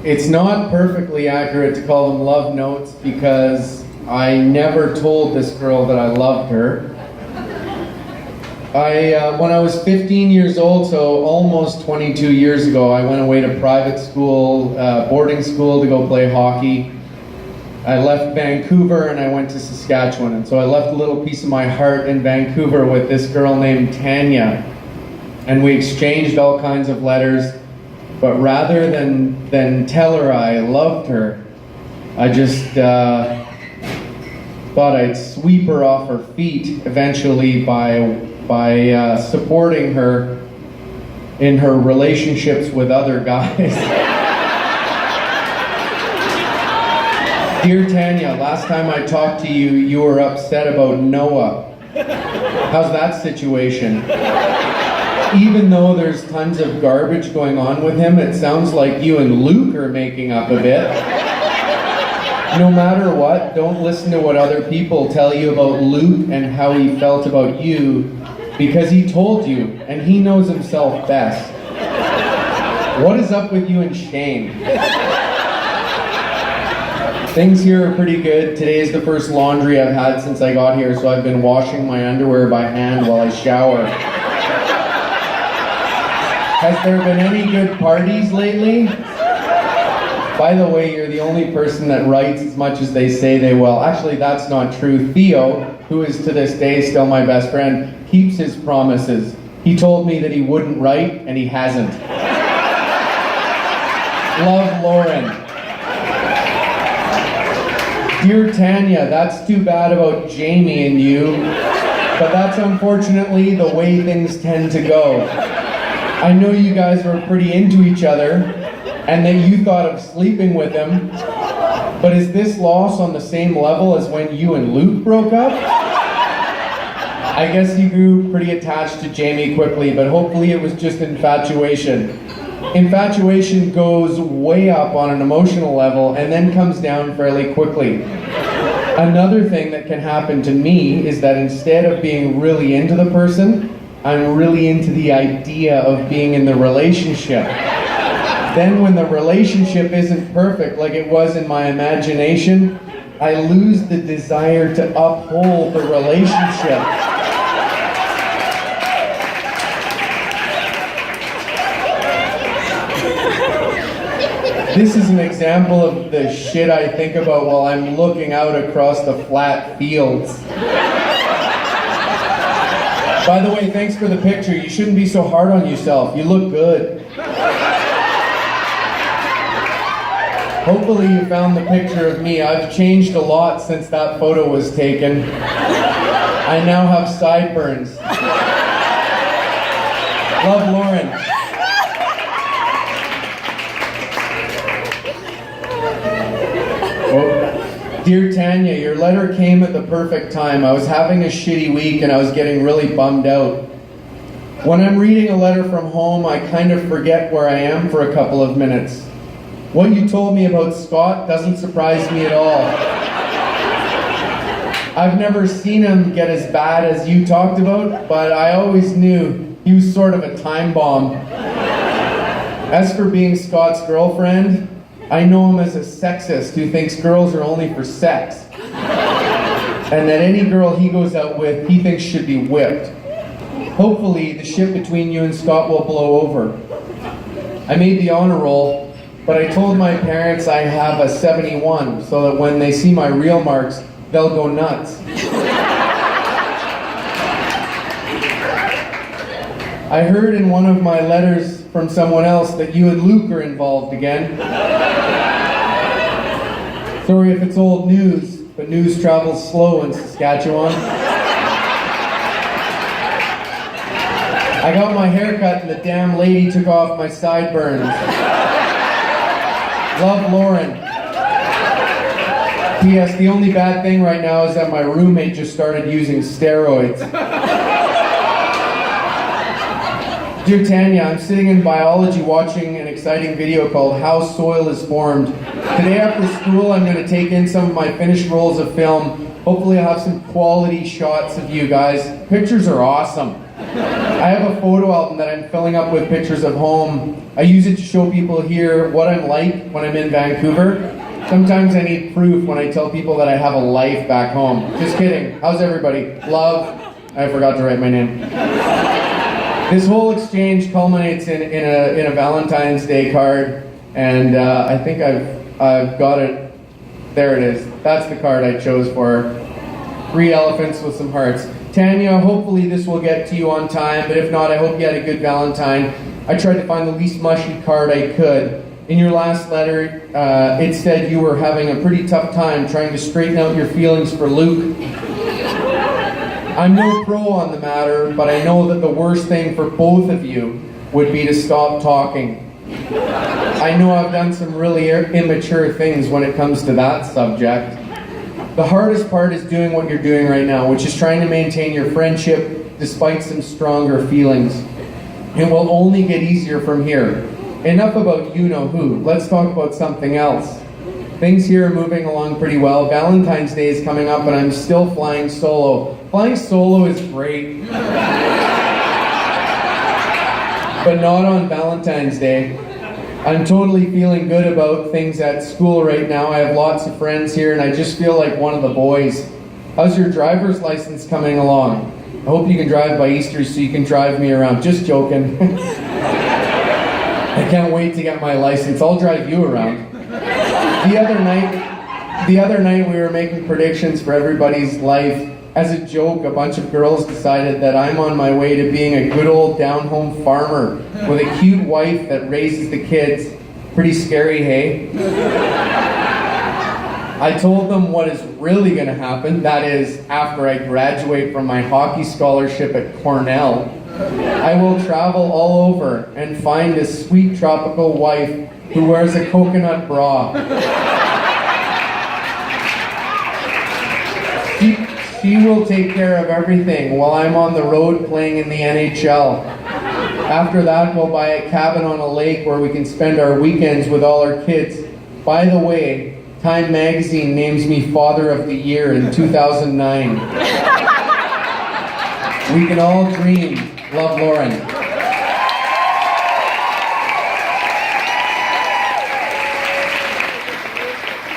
It's not perfectly accurate to call them love notes because I never told this girl that I loved her. When I was 15 years old, so almost 22 years ago, I went away to private school, boarding school to go play hockey. I left Vancouver and I went to Saskatchewan, and so I left a little piece of my heart in Vancouver with this girl named Tania, and we exchanged all kinds of letters. But rather than tell her I loved her, I just thought I'd sweep her off her feet eventually by supporting her in her relationships with other guys. Dear Tania, last time I talked to you, you were upset about Noah. How's that situation? Even though there's tons of garbage going on with him, it sounds like you and Luke are making up a bit. No matter what, don't listen to what other people tell you about Luke and how he felt about you, because he told you, and he knows himself best. What is up with you and Shane? Things here are pretty good. Today is the first laundry I've had since I got here, so I've been washing my underwear by hand while I shower. Has there been any good parties lately? By the way, you're the only person that writes as much as they say they will. Actually, that's not true. Theo, who is to this day still my best friend, keeps his promises. He told me that he wouldn't write, and he hasn't. Love, Lauren. Dear Tania, that's too bad about Jamie and you, but that's unfortunately the way things tend to go. I know you guys were pretty into each other, and that you thought of sleeping with him, but is this loss on the same level as when you and Luke broke up? I guess you grew pretty attached to Jamie quickly, but hopefully it was just infatuation. Infatuation goes way up on an emotional level and then comes down fairly quickly. Another thing that can happen to me is that instead of being really into the person, I'm really into the idea of being in the relationship. Then when the relationship isn't perfect like it was in my imagination, I lose the desire to uphold the relationship. This is an example of the shit I think about while I'm looking out across the flat fields. By the way, thanks for the picture. You shouldn't be so hard on yourself. You look good. Hopefully you found the picture of me. I've changed a lot since that photo was taken. I now have sideburns. Love, Lauren. Dear Tania, your letter came at the perfect time. I was having a shitty week and I was getting really bummed out. When I'm reading a letter from home, I kind of forget where I am for a couple of minutes. What you told me about Scott doesn't surprise me at all. I've never seen him get as bad as you talked about, but I always knew he was sort of a time bomb. As for being Scott's girlfriend, I know him as a sexist who thinks girls are only for sex. And that any girl he goes out with, he thinks should be whipped. Hopefully, the shit between you and Scott will blow over. I made the honor roll, but I told my parents I have a 71, so that when they see my real marks, they'll go nuts. I heard in one of my letters from someone else that you and Luke are involved again. Sorry if it's old news, but news travels slow in Saskatchewan. I got my hair cut and the damn lady took off my sideburns. Love, Lauren. P.S. The only bad thing right now is that my roommate just started using steroids. Dear Tania, I'm sitting in biology watching an exciting video called How Soil is Formed. Today after school, I'm going to take in some of my finished rolls of film. Hopefully I'll have some quality shots of you guys. Pictures are awesome. I have a photo album that I'm filling up with pictures of home. I use it to show people here what I'm like when I'm in Vancouver. Sometimes I need proof when I tell people that I have a life back home. Just kidding. How's everybody? Love. I forgot to write my name. This whole exchange culminates in a Valentine's Day card, and I think I've got it. There it is. That's the card I chose for her. 3 elephants with some hearts. Tania, hopefully this will get to you on time, but if not, I hope you had a good Valentine. I tried to find the least mushy card I could. In your last letter, it said you were having a pretty tough time trying to straighten out your feelings for Luke. I'm no pro on the matter, but I know that the worst thing for both of you would be to stop talking. I know I've done some really immature things when it comes to that subject. The hardest part is doing what you're doing right now, which is trying to maintain your friendship despite some stronger feelings. It will only get easier from here. Enough about you-know-who. Let's talk about something else. Things here are moving along pretty well. Valentine's Day is coming up and I'm still flying solo. Flying solo is great. But not on Valentine's Day. I'm totally feeling good about things at school right now. I have lots of friends here and I just feel like one of the boys. How's your driver's license coming along? I hope you can drive by Easter so you can drive me around. Just joking. I can't wait to get my license. I'll drive you around. The other night we were making predictions for everybody's life. As a joke, a bunch of girls decided that I'm on my way to being a good old down-home farmer with a cute wife that raises the kids. Pretty scary, hey? I told them what is really going to happen, that is, after I graduate from my hockey scholarship at Cornell, I will travel all over and find a sweet tropical wife who wears a coconut bra. She will take care of everything while I'm on the road playing in the NHL. After that, we'll buy a cabin on a lake where we can spend our weekends with all our kids. By the way, Time Magazine names me Father of the Year in 2009. We can all dream. Love, Lauren.